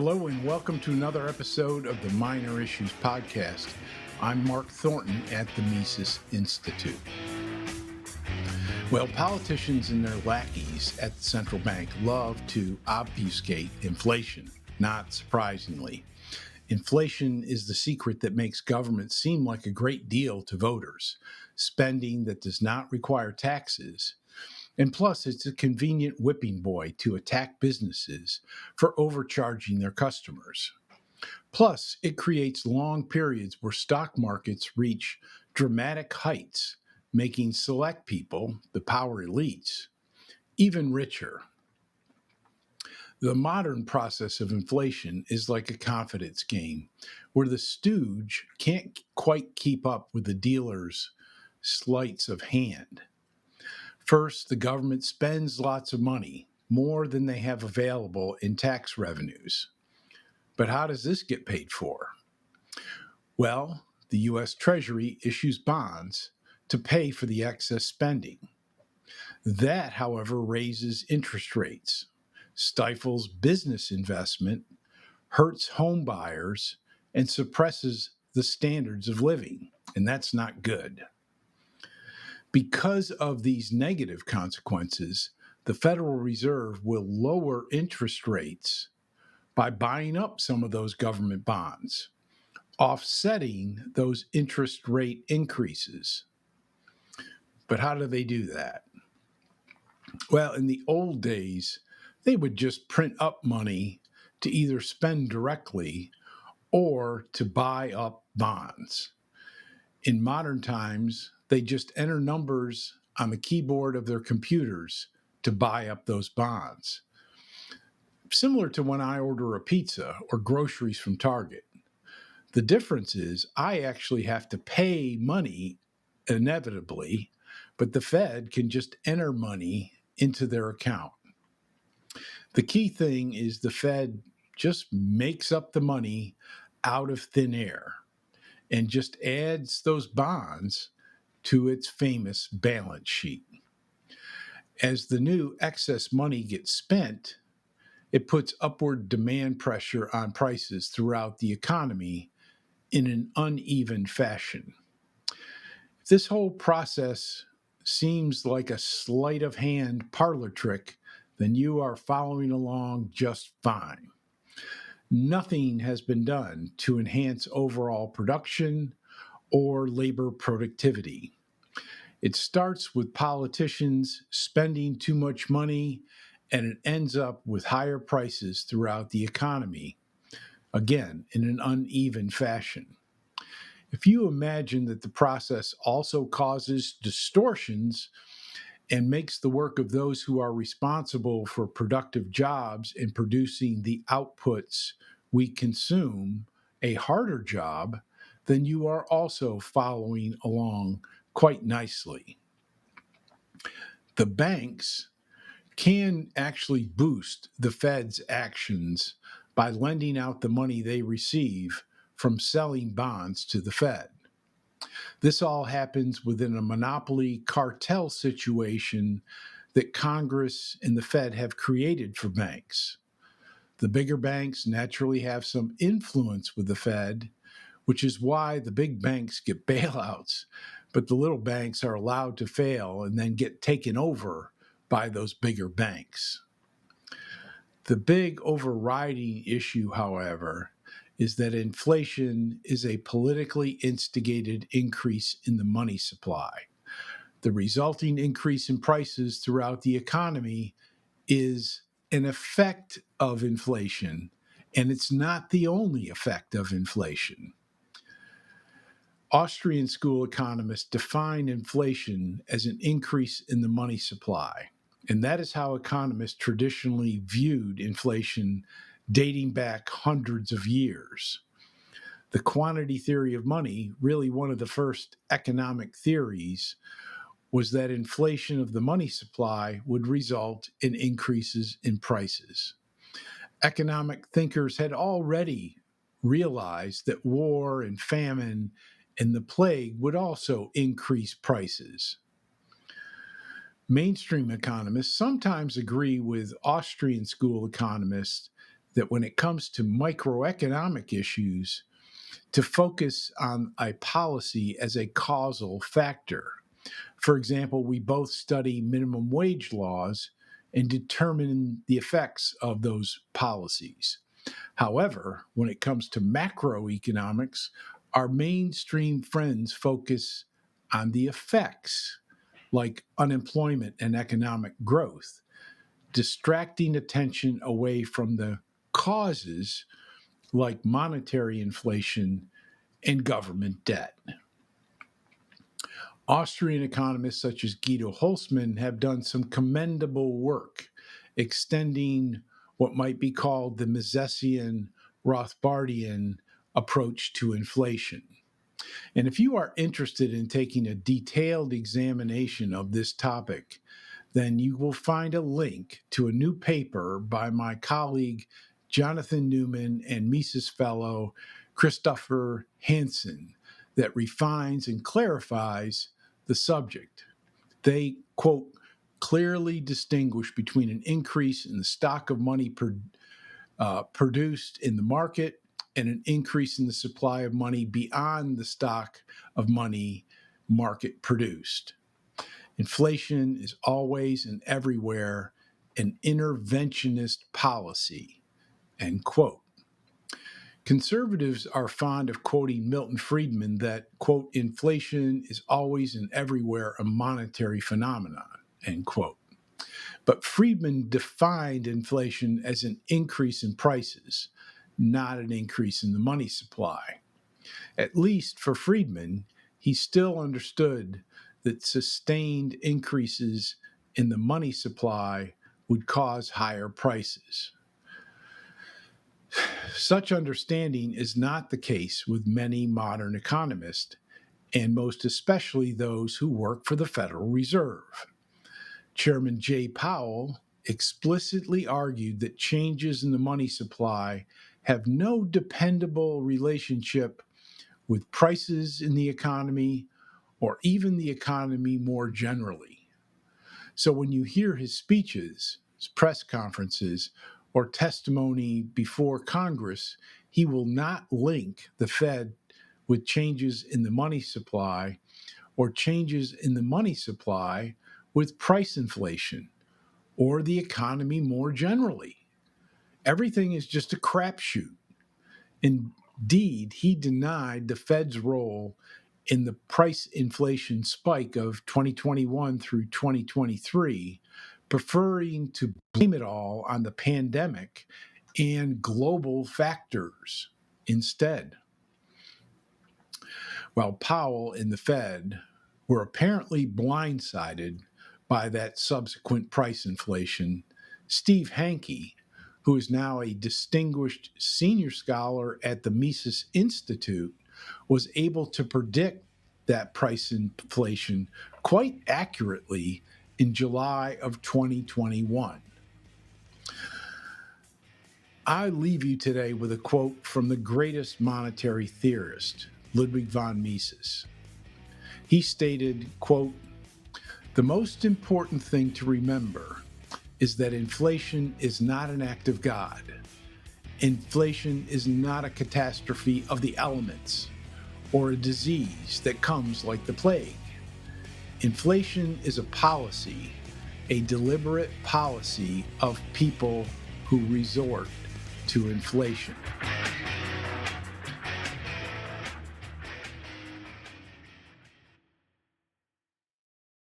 Hello and welcome to another episode of the Minor Issues Podcast. I'm Mark Thornton at the Mises Institute. Well, politicians and their lackeys at the central bank love to obfuscate inflation, not surprisingly. Inflation is the secret that makes government seem like a great deal to voters, spending that does not require taxes. And plus, it's a convenient whipping boy to attack businesses for overcharging their customers. Plus, it creates long periods where stock markets reach dramatic heights, making select people, the power elites, even richer. The modern process of inflation is like a confidence game, where the stooge can't quite keep up with the dealer's sleights of hand. First, the government spends lots of money, more than they have available in tax revenues. But how does this get paid for? Well, the U.S. Treasury issues bonds to pay for the excess spending. That, however, raises interest rates, stifles business investment, hurts home buyers, and suppresses the standards of living. And that's not good. Because of these negative consequences, the Federal Reserve will lower interest rates by buying up some of those government bonds, offsetting those interest rate increases. But how do they do that? Well, in the old days, they would just print up money to either spend directly or to buy up bonds. In modern times, they just enter numbers on the keyboard of their computers to buy up those bonds. Similar to when I order a pizza or groceries from Target. The difference is I actually have to pay money inevitably, but the Fed can just enter money into their account. The key thing is the Fed just makes up the money out of thin air and just adds those bonds to its famous balance sheet. As the new excess money gets spent, it puts upward demand pressure on prices throughout the economy in an uneven fashion. If this whole process seems like a sleight-of-hand parlor trick, then you are following along just fine. Nothing has been done to enhance overall production or labor productivity. It starts with politicians spending too much money, and it ends up with higher prices throughout the economy, again, in an uneven fashion. If you imagine that the process also causes distortions and makes the work of those who are responsible for productive jobs in producing the outputs we consume a harder job, then you are also following along quite nicely. The banks can actually boost the Fed's actions by lending out the money they receive from selling bonds to the Fed. This all happens within a monopoly cartel situation that Congress and the Fed have created for banks. The bigger banks naturally have some influence with the Fed, which is why the big banks get bailouts, but the little banks are allowed to fail and then get taken over by those bigger banks. The big overriding issue, however, is that inflation is a politically instigated increase in the money supply. The resulting increase in prices throughout the economy is an effect of inflation, and it's not the only effect of inflation. Austrian school economists define inflation as an increase in the money supply, and that is how economists traditionally viewed inflation dating back hundreds of years. The quantity theory of money, really one of the first economic theories, was that inflation of the money supply would result in increases in prices. Economic thinkers had already realized that war and famine and the plague would also increase prices. Mainstream economists sometimes agree with Austrian school economists that when it comes to microeconomic issues, to focus on a policy as a causal factor. For example, we both study minimum wage laws and determine the effects of those policies. However, when it comes to macroeconomics, our mainstream friends focus on the effects, like unemployment and economic growth, distracting attention away from the causes, like monetary inflation and government debt. Austrian economists such as Guido Holzmann have done some commendable work extending what might be called the Misesian Rothbardian approach to inflation. And if you are interested in taking a detailed examination of this topic, then you will find a link to a new paper by my colleague Jonathan Newman and Mises Fellow Christopher Hansen that refines and clarifies the subject. They, quote, clearly distinguish between an increase in the stock of money produced in the market and an increase in the supply of money beyond the stock of money market produced. Inflation is always and everywhere an interventionist policy, end quote. Conservatives are fond of quoting Milton Friedman that, quote, inflation is always and everywhere a monetary phenomenon, end quote. But Friedman defined inflation as an increase in prices, not an increase in the money supply. At least for Friedman, he still understood that sustained increases in the money supply would cause higher prices. Such understanding is not the case with many modern economists, and most especially those who work for the Federal Reserve. Chairman Jay Powell explicitly argued that changes in the money supply have no dependable relationship with prices in the economy or even the economy more generally. So when you hear his speeches, his press conferences, or testimony before Congress, he will not link the Fed with changes in the money supply or changes in the money supply with price inflation or the economy more generally. Everything is just a crapshoot. Indeed, he denied the Fed's role in the price inflation spike of 2021 through 2023, preferring to blame it all on the pandemic and global factors instead. While Powell and the Fed were apparently blindsided by that subsequent price inflation, Steve Hanke, who is now a distinguished senior scholar at the Mises Institute, was able to predict that price inflation quite accurately in July of 2021. I leave you today with a quote from the greatest monetary theorist, Ludwig von Mises. He stated, quote, "The most important thing to remember is that inflation is not an act of God. Inflation is not a catastrophe of the elements or a disease that comes like the plague. Inflation is a policy, a deliberate policy of people who resort to inflation."